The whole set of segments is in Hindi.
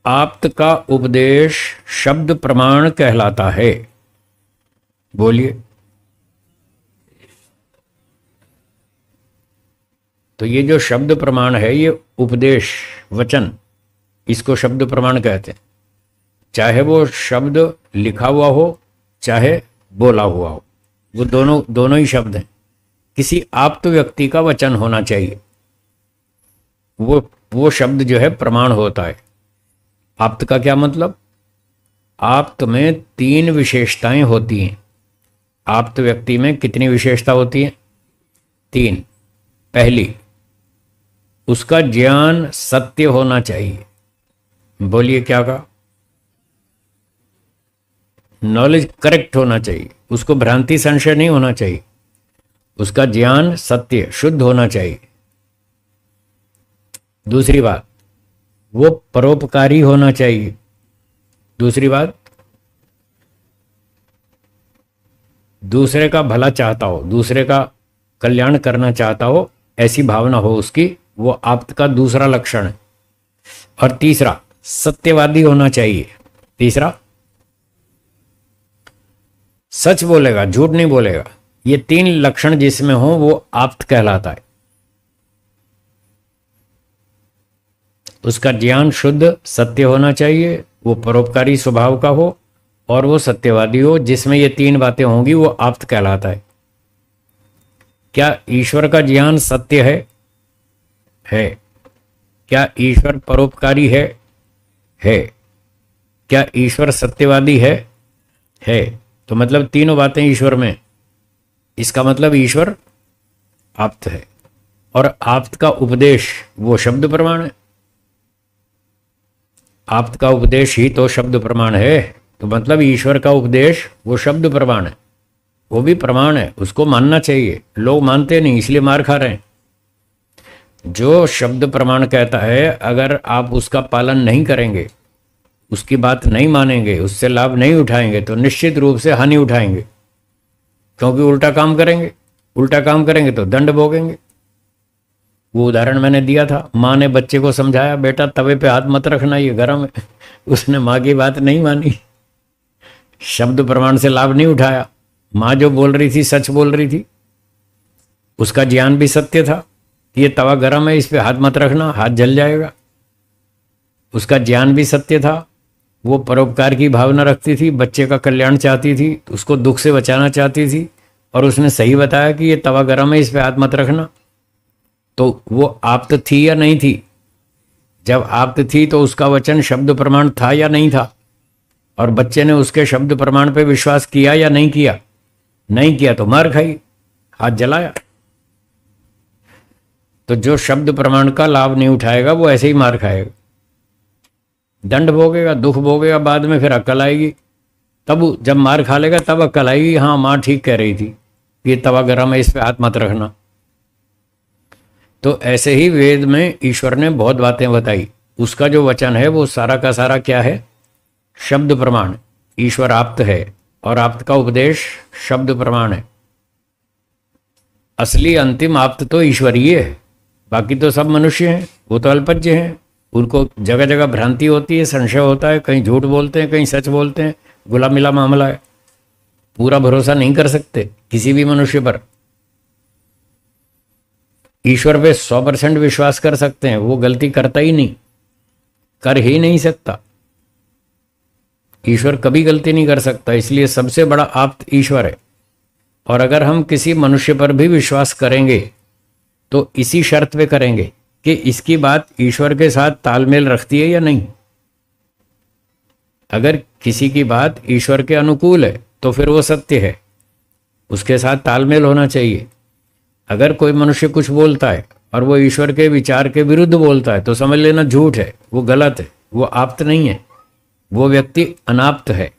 आप्त का उपदेश शब्द प्रमाण कहलाता है? बोलिए। तो ये जो शब्द प्रमाण है, ये उपदेश वचन, इसको शब्द प्रमाण कहते हैं। चाहे वो शब्द लिखा हुआ हो चाहे बोला हुआ हो, वो दोनों दोनों ही शब्द हैं। किसी आप्त व्यक्ति का वचन होना चाहिए, वो शब्द जो है प्रमाण होता है। आप्त का क्या मतलब? आप्त में 3 विशेषताएं होती हैं। आप्त व्यक्ति में कितनी विशेषता होती है? 3। पहली, उसका ज्ञान सत्य होना चाहिए। बोलिए क्या कहा? नॉलेज करेक्ट होना चाहिए, उसको भ्रांति संशय नहीं होना चाहिए। उसका ज्ञान सत्य शुद्ध होना चाहिए। दूसरी बात, वो परोपकारी होना चाहिए। दूसरी बात, दूसरे का भला चाहता हो, दूसरे का कल्याण करना चाहता हो, ऐसी भावना हो उसकी, वो आप्त का दूसरा लक्षण है। और तीसरा, सत्यवादी होना चाहिए। तीसरा, सच बोलेगा, झूठ नहीं बोलेगा। ये 3 लक्षण जिसमें हो वो आप्त कहलाता है। उसका ज्ञान शुद्ध सत्य होना चाहिए, वो परोपकारी स्वभाव का हो, और वो सत्यवादी हो। जिसमें ये 3 बातें होंगी वो आप्त कहलाता है। क्या ईश्वर का ज्ञान सत्य है? है। क्या ईश्वर परोपकारी है? है। क्या ईश्वर सत्यवादी है? है। तो मतलब तीनों बातें ईश्वर में, इसका मतलब ईश्वर आप्त है। और आप्त का उपदेश वो शब्द प्रमाण है। आप्त का उपदेश ही तो शब्द प्रमाण है। तो मतलब ईश्वर का उपदेश वो शब्द प्रमाण है, वो भी प्रमाण है, उसको मानना चाहिए। लोग मानते नहीं, इसलिए मार खा रहे हैं। जो शब्द प्रमाण कहता है, अगर आप उसका पालन नहीं करेंगे, उसकी बात नहीं मानेंगे, उससे लाभ नहीं उठाएंगे, तो निश्चित रूप से हानि उठाएंगे। क्योंकि उल्टा काम करेंगे, उल्टा काम करेंगे तो दंड भोगेंगे। वो उदाहरण मैंने दिया था, माँ ने बच्चे को समझाया, बेटा तवे पे हाथ मत रखना, ये गर्म है। उसने माँ की बात नहीं मानी, शब्द प्रमाण से लाभ नहीं उठाया। माँ जो बोल रही थी सच बोल रही थी, उसका ज्ञान भी सत्य था। ये तवा गर्म है, इस पे हाथ मत रखना, हाथ जल जाएगा। उसका ज्ञान भी सत्य था। वो परोपकार की भावना रखती थी, बच्चे का कल्याण चाहती थी, उसको दुख से बचाना चाहती थी, और उसने सही बताया कि ये तवा गर्म है, इस पे हाथ मत रखना। तो वो आप्त थी या नहीं थी? जब आप्त थी तो उसका वचन शब्द प्रमाण था या नहीं था? और बच्चे ने उसके शब्द प्रमाण पे विश्वास किया या नहीं किया? नहीं किया तो मार खाई, हाथ जलाया। तो जो शब्द प्रमाण का लाभ नहीं उठाएगा वो ऐसे ही मार खाएगा, दंड भोगेगा, दुख भोगेगा। बाद में फिर अक्ल आएगी, तब जब मार खा लेगा तब अक्ल आएगी, हाँ माँ ठीक कह रही थी, ये तवा गर्म है, इस पे हाथ मत रखना। तो ऐसे ही वेद में ईश्वर ने बहुत बातें बताई। उसका जो वचन है वो सारा का सारा क्या है? शब्द प्रमाण। ईश्वर आप्त है और आप्त का उपदेश शब्द प्रमाण है। असली अंतिम आप्त तो ईश्वरीय है, बाकी तो सब मनुष्य हैं, वो तो अल्पज्ञ हैं। उनको जगह जगह भ्रांति होती है, संशय होता है, कहीं झूठ बोलते हैं, कहीं सच बोलते हैं, गुला मिला मामला है। पूरा भरोसा नहीं कर सकते किसी भी मनुष्य पर। ईश्वर पे 100% विश्वास कर सकते हैं, वो गलती करता ही नहीं, कर ही नहीं सकता। ईश्वर कभी गलती नहीं कर सकता, इसलिए सबसे बड़ा आप्त ईश्वर है। और अगर हम किसी मनुष्य पर भी विश्वास करेंगे तो इसी शर्त पे करेंगे कि इसकी बात ईश्वर के साथ तालमेल रखती है या नहीं। अगर किसी की बात ईश्वर के अनुकूल है तो फिर वो सत्य है, उसके साथ तालमेल होना चाहिए। अगर कोई मनुष्य कुछ बोलता है और वो ईश्वर के विचार के विरुद्ध बोलता है तो समझ लेना झूठ है, वो गलत है, वो आप्त नहीं है, वो व्यक्ति अनाप्त है।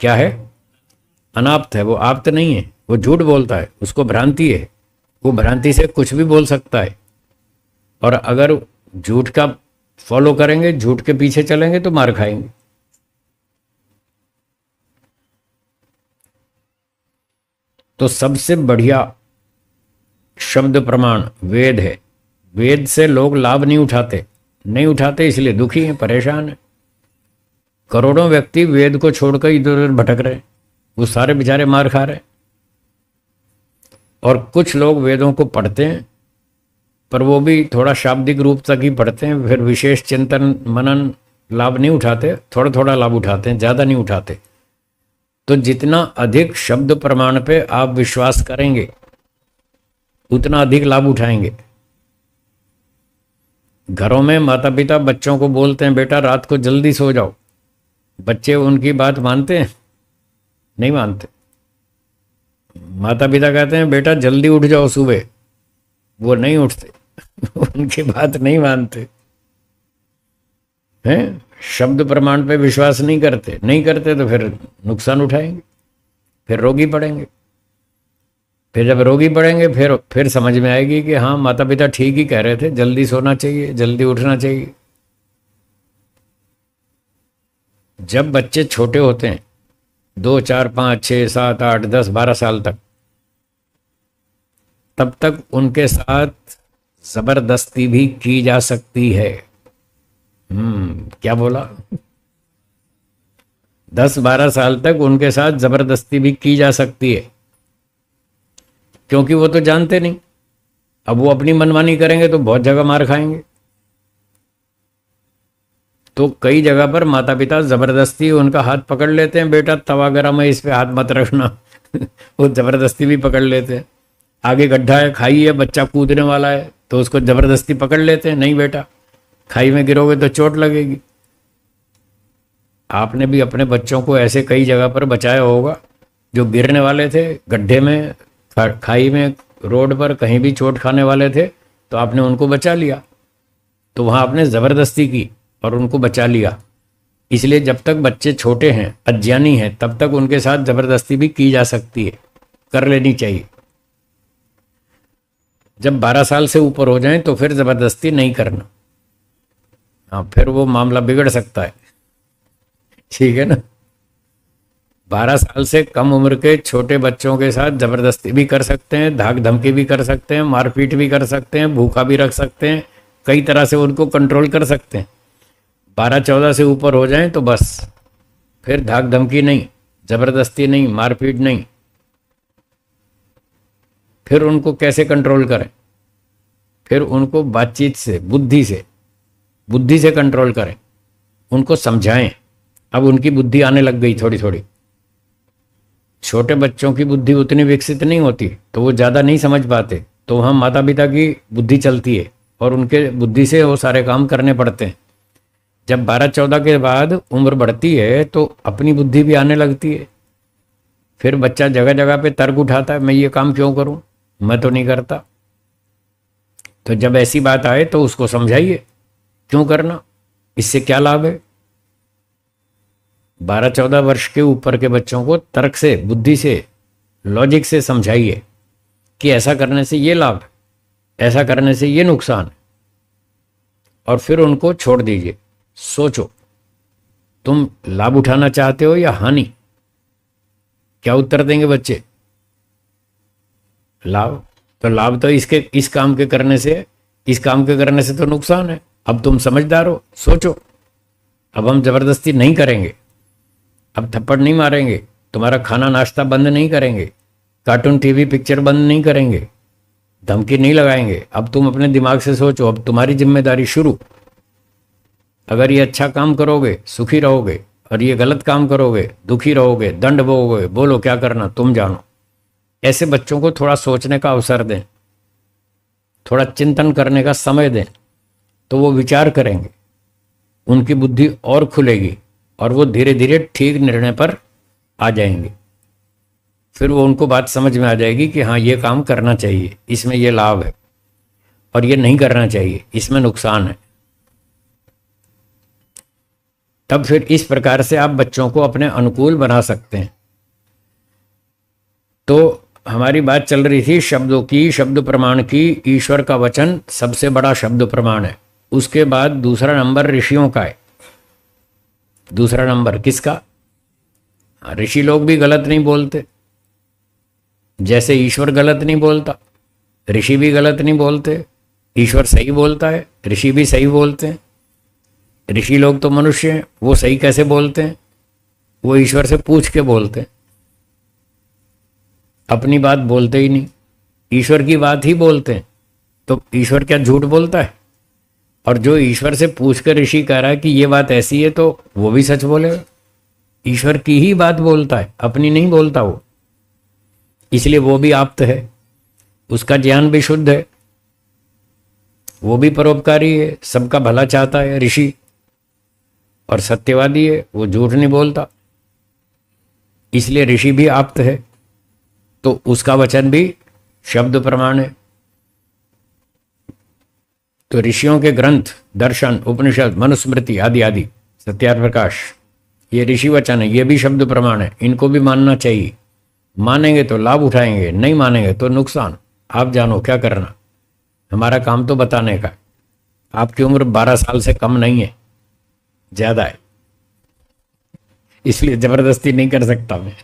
क्या है? अनाप्त है, वो आप्त नहीं है, वो झूठ बोलता है, उसको भ्रांति है, वो भ्रांति से कुछ भी बोल सकता है। और अगर झूठ का फॉलो करेंगे, झूठ के पीछे चलेंगे तो मार खाएंगे। तो सबसे बढ़िया शब्द प्रमाण वेद है। वेद से लोग लाभ नहीं उठाते, नहीं उठाते इसलिए दुखी हैं, परेशान हैं। करोड़ों व्यक्ति वेद को छोड़कर इधर उधर भटक रहे, वो सारे बेचारे मार खा रहे। और कुछ लोग वेदों को पढ़ते हैं, पर वो भी थोड़ा शाब्दिक रूप तक ही पढ़ते हैं, फिर विशेष चिंतन मनन लाभ नहीं उठाते, थोड़ा थोड़ा लाभ उठाते हैं, ज़्यादा नहीं उठाते। तो जितना अधिक शब्द प्रमाण पे आप विश्वास करेंगे उतना अधिक लाभ उठाएंगे। घरों में माता पिता बच्चों को बोलते हैं बेटा रात को जल्दी सो जाओ, बच्चे उनकी बात मानते हैं? नहीं मानते। माता पिता कहते हैं बेटा जल्दी उठ जाओ सुबह, वो नहीं उठते उनकी बात नहीं मानते हैं। शब्द प्रमाण पे विश्वास नहीं करते, नहीं करते तो फिर नुकसान उठाएंगे, फिर रोगी पड़ेंगे। फिर जब रोगी पड़ेंगे फिर समझ में आएगी कि हाँ माता पिता ठीक ही कह रहे थे, जल्दी सोना चाहिए, जल्दी उठना चाहिए। जब बच्चे छोटे होते हैं 2, 4, 5, 6, 7, 8, 10, 12 साल तक, तब तक उनके साथ जबरदस्ती भी की जा सकती है। क्या बोला? 10-12 साल तक उनके साथ जबरदस्ती भी की जा सकती है, क्योंकि वो तो जानते नहीं। अब वो अपनी मनमानी करेंगे तो बहुत जगह मार खाएंगे। तो कई जगह पर माता पिता जबरदस्ती उनका हाथ पकड़ लेते हैं, बेटा तवा गरम है इस पे हाथ मत रखना वो जबरदस्ती भी पकड़ लेते हैं। आगे गड्ढा है, खाई है, बच्चा कूदने वाला है तो उसको जबरदस्ती पकड़ लेते हैं, नहीं बेटा खाई में गिरोगे तो चोट लगेगी। आपने भी अपने बच्चों को ऐसे कई जगह पर बचाया होगा, जो गिरने वाले थे, गड्ढे में, खाई में, रोड पर कहीं भी चोट खाने वाले थे, तो आपने उनको बचा लिया। तो वहाँ आपने ज़बरदस्ती की और उनको बचा लिया। इसलिए जब तक बच्चे छोटे हैं, अज्ञानी हैं, तब तक उनके साथ ज़बरदस्ती भी की जा सकती है, कर लेनी चाहिए। जब 12 साल से ऊपर हो जाएं तो फिर ज़बरदस्ती नहीं करना। हाँ, फिर वो मामला बिगड़ सकता है, ठीक है ना। 12 साल से कम उम्र के छोटे बच्चों के साथ जबरदस्ती भी कर सकते हैं, धाक धमकी भी कर सकते हैं, मारपीट भी कर सकते हैं, भूखा भी रख सकते हैं, कई तरह से उनको कंट्रोल कर सकते हैं। 12-14 से ऊपर हो जाएं तो बस फिर धाक धमकी नहीं, जबरदस्ती नहीं, मारपीट नहीं। फिर उनको कैसे कंट्रोल करें? फिर उनको बातचीत से, बुद्धि से कंट्रोल करें, उनको समझाएं। अब उनकी बुद्धि आने लग गई थोड़ी थोड़ी। छोटे बच्चों की बुद्धि उतनी विकसित नहीं होती तो वो ज़्यादा नहीं समझ पाते, तो वहाँ माता पिता की बुद्धि चलती है और उनके बुद्धि से वो सारे काम करने पड़ते हैं। जब 12-14 के बाद उम्र बढ़ती है तो अपनी बुद्धि भी आने लगती है। फिर बच्चा जगह जगह पे तर्क उठाता है, मैं ये काम क्यों करूं, मैं तो नहीं करता। तो जब ऐसी बात आए तो उसको समझाइए क्यों करना, इससे क्या लाभ है। 12-14 वर्ष के ऊपर के बच्चों को तर्क से, बुद्धि से, लॉजिक से समझाइए कि ऐसा करने से ये लाभ है, ऐसा करने से ये नुकसान है, और फिर उनको छोड़ दीजिए। सोचो तुम लाभ उठाना चाहते हो या हानि? क्या उत्तर देंगे बच्चे? लाभ। तो लाभ तो इस काम के करने से, इस काम के करने से तो नुकसान है। अब तुम समझदार हो, सोचो। अब हम जबरदस्ती नहीं करेंगे, अब थप्पड़ नहीं मारेंगे, तुम्हारा खाना नाश्ता बंद नहीं करेंगे, कार्टून टीवी पिक्चर बंद नहीं करेंगे, धमकी नहीं लगाएंगे। अब तुम अपने दिमाग से सोचो, अब तुम्हारी जिम्मेदारी शुरू। अगर ये अच्छा काम करोगे सुखी रहोगे, और ये गलत काम करोगे दुखी रहोगे, दंड भोगोगे, बोलो क्या करना तुम जानो। ऐसे बच्चों को थोड़ा सोचने का अवसर दें, थोड़ा चिंतन करने का समय दें, तो वो विचार करेंगे, उनकी बुद्धि और खुलेगी और वो धीरे धीरे ठीक निर्णय पर आ जाएंगे। फिर वो उनको बात समझ में आ जाएगी कि हाँ ये काम करना चाहिए, इसमें ये लाभ है, और ये नहीं करना चाहिए, इसमें नुकसान है। तब फिर इस प्रकार से आप बच्चों को अपने अनुकूल बना सकते हैं। तो हमारी बात चल रही थी शब्दों की, शब्द प्रमाण की। ईश्वर का वचन सबसे बड़ा शब्द प्रमाण है। उसके बाद दूसरा नंबर ऋषियों का है। दूसरा नंबर किसका? ऋषि लोग भी गलत नहीं बोलते, जैसे ईश्वर गलत नहीं बोलता, ऋषि भी गलत नहीं बोलते। ईश्वर सही बोलता है, ऋषि भी सही बोलते हैं। ऋषि लोग तो मनुष्य हैं, वो सही कैसे बोलते हैं? वो ईश्वर से पूछ के बोलते हैं, अपनी बात बोलते ही नहीं, ईश्वर की बात ही बोलते हैं। तो ईश्वर क्या झूठ बोलता है? और जो ईश्वर से पूछ कर ऋषि कह रहा है कि ये बात ऐसी है, तो वो भी सच बोलेगा। ईश्वर की ही बात बोलता है, अपनी नहीं बोलता वो। इसलिए वो भी आप्त है, उसका ज्ञान भी शुद्ध है, वो भी परोपकारी है, सबका भला चाहता है ऋषि, और सत्यवादी है, वो झूठ नहीं बोलता। इसलिए ऋषि भी आप्त है, तो उसका वचन भी शब्द प्रमाण है। तो ऋषियों के ग्रंथ, दर्शन, उपनिषद, मनुस्मृति आदि आदि, सत्यार्थ प्रकाश, ये ऋषि वचन है, ये भी शब्द प्रमाण है। इनको भी मानना चाहिए। मानेंगे तो लाभ उठाएंगे, नहीं मानेंगे तो नुकसान। आप जानो क्या करना। हमारा काम तो बताने का। आपकी उम्र 12 साल से कम नहीं है, ज्यादा है, इसलिए जबरदस्ती नहीं कर सकता मैं।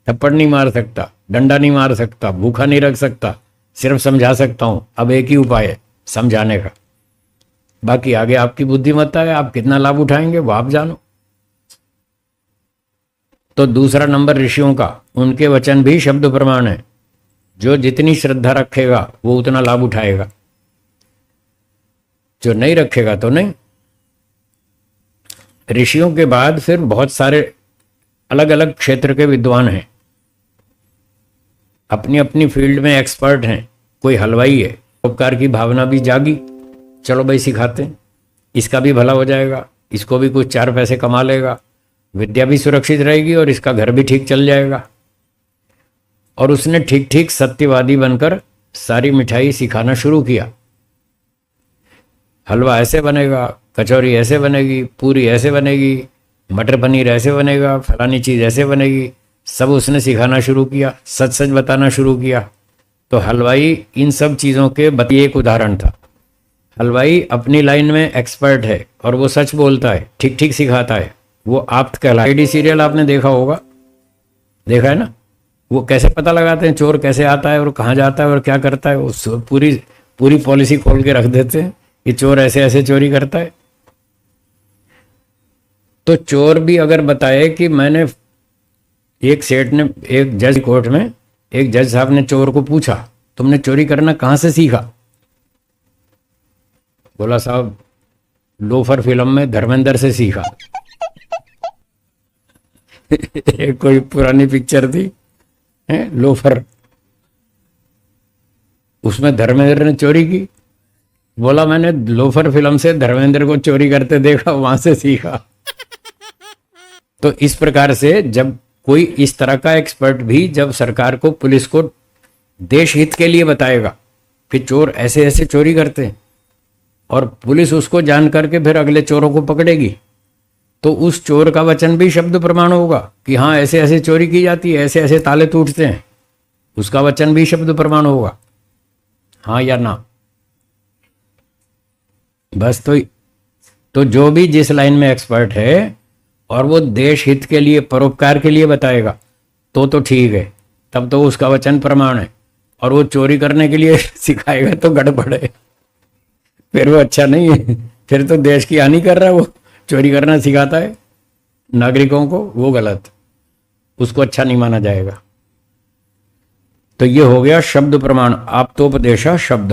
थप्पड़ नहीं मार सकता, डंडा नहीं मार सकता, भूखा नहीं रख सकता, सिर्फ समझा सकता हूं। अब एक ही उपाय है समझाने का, बाकी आगे आपकी बुद्धिमत्ता है, आप कितना लाभ उठाएंगे वो आप जानो। तो दूसरा नंबर ऋषियों का, उनके वचन भी शब्द प्रमाण है। जो जितनी श्रद्धा रखेगा वो उतना लाभ उठाएगा, जो नहीं रखेगा तो नहीं। ऋषियों के बाद फिर बहुत सारे अलग अलग क्षेत्र के विद्वान हैं, अपनी अपनी फील्ड में एक्सपर्ट हैं। कोई हलवाई है, उपकार की भावना भी जागी, चलो भाई सिखाते हैं, इसका भी भला हो जाएगा, इसको भी कुछ 4 पैसे कमा लेगा, विद्या भी सुरक्षित रहेगी और इसका घर भी ठीक चल जाएगा। और उसने ठीक ठीक सत्यवादी बनकर सारी मिठाई सिखाना शुरू किया। हलवा ऐसे बनेगा, कचौरी ऐसे बनेगी, पूरी ऐसे बनेगी, मटर पनीर ऐसे बनेगा, फलानी चीज़ ऐसे बनेगी, सब उसने सिखाना शुरू किया, सच सच बताना शुरू किया। तो हलवाई इन सब चीज़ों के एक उदाहरण था। हलवाई अपनी लाइन में एक्सपर्ट है और वो सच बोलता है, ठीक ठीक सिखाता है, वो आप्त कहलाता है। AD सीरियल आपने देखा होगा, देखा है ना? वो कैसे पता लगाते हैं चोर कैसे आता है और कहाँ जाता है और क्या करता है, वो पूरी पूरी पॉलिसी खोल के रख देते हैं कि चोर ऐसे ऐसे चोरी करता है। तो चोर भी अगर बताए कि मैंने, एक सेठ ने, एक जज कोर्ट में एक जज साहब ने चोर को पूछा, तुमने चोरी करना कहाँ से सीखा? बोला साहब लोफर फिल्म में धर्मेंद्र से सीखा। एक कोई पुरानी पिक्चर थी लोफर, उसमें धर्मेंद्र ने चोरी की। बोला मैंने लोफर फिल्म से धर्मेंद्र को चोरी करते देखा, वहां से सीखा। तो इस प्रकार से जब कोई इस तरह का एक्सपर्ट भी जब सरकार को, पुलिस को देश हित के लिए बताएगा कि चोर ऐसे ऐसे चोरी करते हैं, और पुलिस उसको जान करके फिर अगले चोरों को पकड़ेगी, तो उस चोर का वचन भी शब्द प्रमाण होगा कि हाँ ऐसे ऐसे चोरी की जाती है, ऐसे ऐसे ताले टूटते हैं, उसका वचन भी शब्द प्रमाण होगा, हाँ या ना। बस तो जो भी जिस लाइन में एक्सपर्ट है और वो देश हित के लिए, परोपकार के लिए बताएगा तो ठीक है, तब तो उसका वचन प्रमाण है। और वो चोरी करने के लिए सिखाएगा तो गड़बड़ है, फिर वो अच्छा नहीं है, फिर तो देश की हानि कर रहा है। वो चोरी करना सिखाता है नागरिकों को, वो गलत, उसको अच्छा नहीं माना जाएगा। तो ये हो गया शब्द प्रमाण, आप्तोपदेशा शब्द।